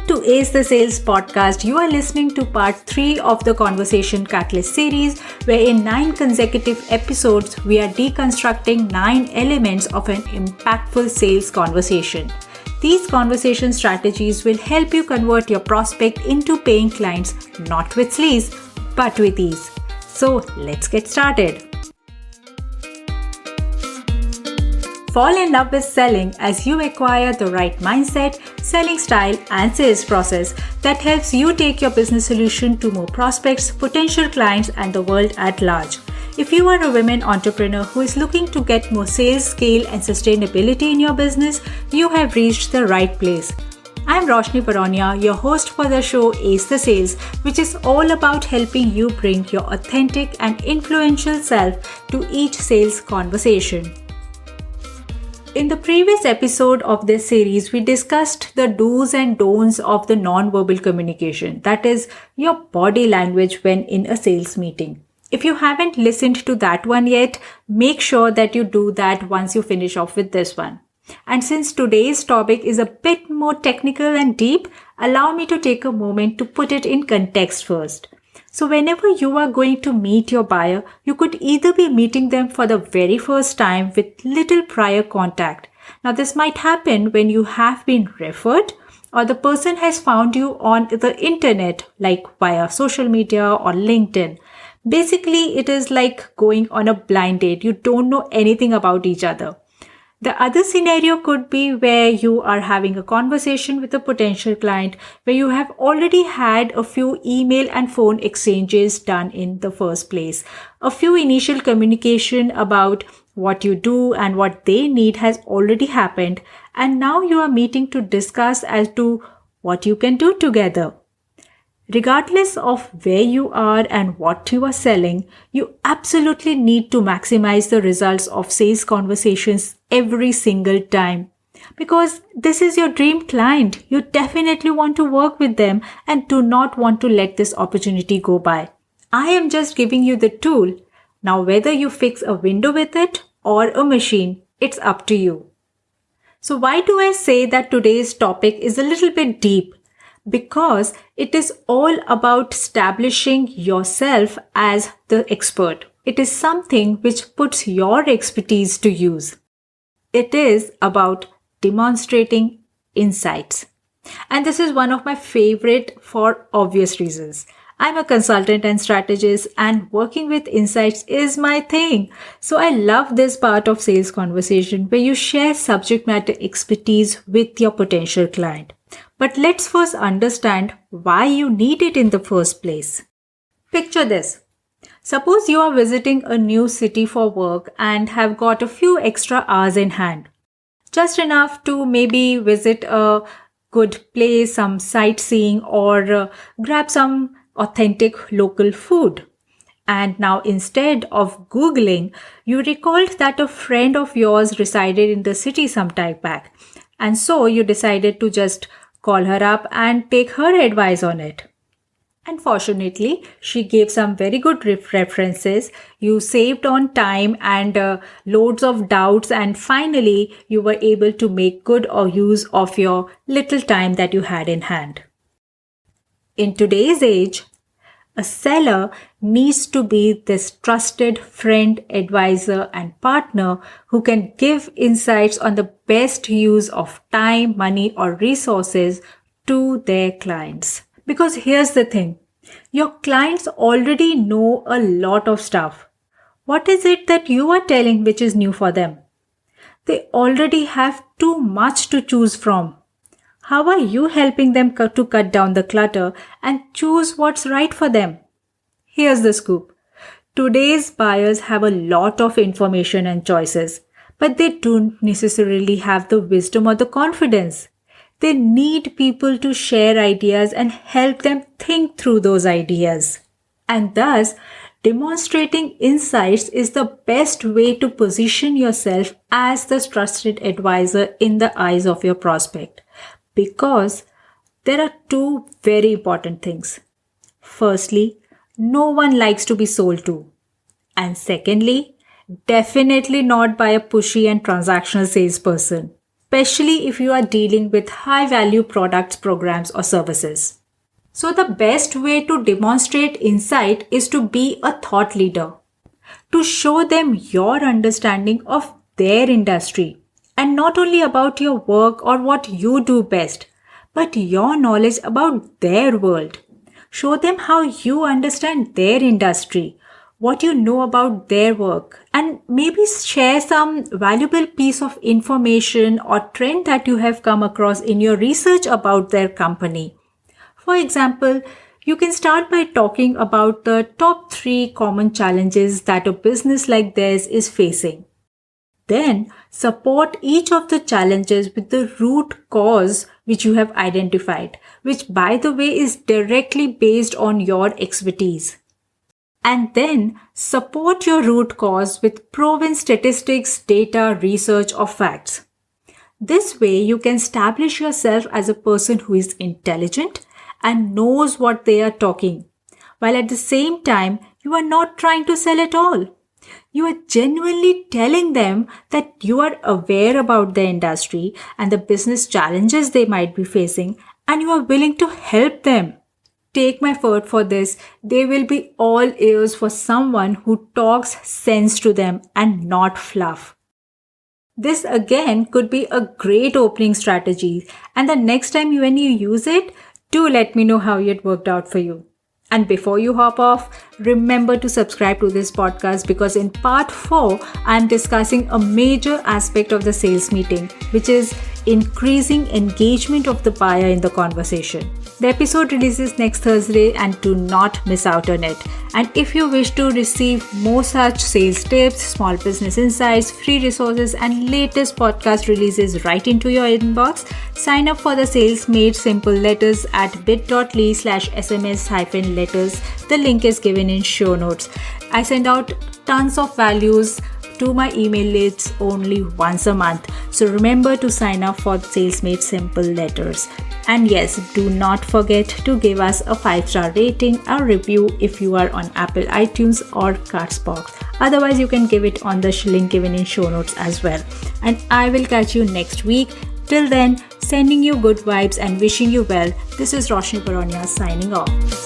Welcome to Ace the Sales podcast. You are listening to part 3 of the Conversation Catalyst series, where in 9 consecutive episodes, we are deconstructing 9 elements of an impactful sales conversation. These conversation strategies will help you convert your prospect into paying clients, not with sleaze, but with ease. So let's get started. Fall in love with selling as you acquire the right mindset, selling style, and sales process that helps you take your business solution to more prospects, potential clients, and the world at large. If you are a women entrepreneur who is looking to get more sales, scale, and sustainability in your business, you have reached the right place. I'm Roshni Baronia, your host for the show Ace the Sales, which is all about helping you bring your authentic and influential self to each sales conversation. In the previous episode of this series, we discussed the do's and don'ts of the non-verbal communication, that is, your body language when in a sales meeting. If you haven't listened to that one yet, make sure that you do that once you finish off with this one. And since today's topic is a bit more technical and deep, allow me to take a moment to put it in context first. So whenever you are going to meet your buyer, you could either be meeting them for the very first time with little prior contact. Now this might happen when you have been referred or the person has found you on the internet, like via social media or LinkedIn. Basically, it is like going on a blind date. You don't know anything about each other. The other scenario could be where you are having a conversation with a potential client where you have already had a few email and phone exchanges done in the first place. A few initial communication about what you do and what they need has already happened, and now you are meeting to discuss as to what you can do together. Regardless of where you are and what you are selling, you absolutely need to maximize the results of sales conversations every single time. Because this is your dream client, you definitely want to work with them and do not want to let this opportunity go by. I am just giving you the tool. Now whether you fix a window with it or a machine, it's up to you. So why do I say that today's topic is a little bit deep? Because it is all about establishing yourself as the expert. It is something which puts your expertise to use. It is about demonstrating insights. And this is one of my favorite for obvious reasons. I'm a consultant and strategist, and working with insights is my thing. So I love this part of sales conversation where you share subject matter expertise with your potential client. But let's first understand why you need it in the first place. Picture this. Suppose you are visiting a new city for work and have got a few extra hours in hand. Just enough to maybe visit a good place, some sightseeing, or grab some authentic local food. And now instead of Googling, you recalled that a friend of yours resided in the city some time back. And so you decided to just call her up and take her advice on it. And fortunately, she gave some very good references. You saved on time and loads of doubts, and finally, you were able to make good use of your little time that you had in hand. In today's age, a seller needs to be this trusted friend, advisor, and partner who can give insights on the best use of time, money, or resources to their clients. Because here's the thing, your clients already know a lot of stuff. What is it that you are telling which is new for them? They already have too much to choose from. How are you helping them to cut down the clutter and choose what's right for them? Here's the scoop. Today's buyers have a lot of information and choices, but they don't necessarily have the wisdom or the confidence. They need people to share ideas and help them think through those ideas. And thus, demonstrating insights is the best way to position yourself as the trusted advisor in the eyes of your prospect. Because there are two very important things. Firstly, no one likes to be sold to. And secondly, definitely not by a pushy and transactional salesperson. especially if you are dealing with high-value products, programs, or services. So the best way to demonstrate insight is to be a thought leader, to show them your understanding of their industry, and not only about your work or what you do best, but your knowledge about their world. Show them how you understand their industry, what you know about their work, and maybe share some valuable piece of information or trend that you have come across in your research about their company. For example, you can start by talking about the top 3 common challenges that a business like theirs is facing. Then support each of the challenges with the root cause which you have identified, which by the way is directly based on your expertise. And then support your root cause with proven statistics, data, research, or facts. This way you can establish yourself as a person who is intelligent and knows what they are talking, while at the same time you are not trying to sell at all. You are genuinely telling them that you are aware about the industry and the business challenges they might be facing, and you are willing to help them. Take my word for this, they will be all ears for someone who talks sense to them and not fluff. This again could be a great opening strategy, and the next time when you use it, do let me know how it worked out for you. And before you hop off, remember to subscribe to this podcast because in part 4, I am discussing a major aspect of the sales meeting, which is increasing engagement of the buyer in the conversation. The episode releases next Thursday and do not miss out on it. And if you wish to receive more such sales tips, small business insights, free resources, and latest podcast releases right into your inbox, sign up for the Sales Made Simple letters at bit.ly/SMS-letters. The link is given in show notes. I send out tons of values to my email lists only once a month. So remember to sign up for Sales Made Simple letters. And yes, do not forget to give us a 5-star rating or review if you are on Apple iTunes or Castbox. Otherwise, you can give it on the link given in show notes as well. And I will catch you next week. Till then, sending you good vibes and wishing you well. This is Roshni Baronia signing off.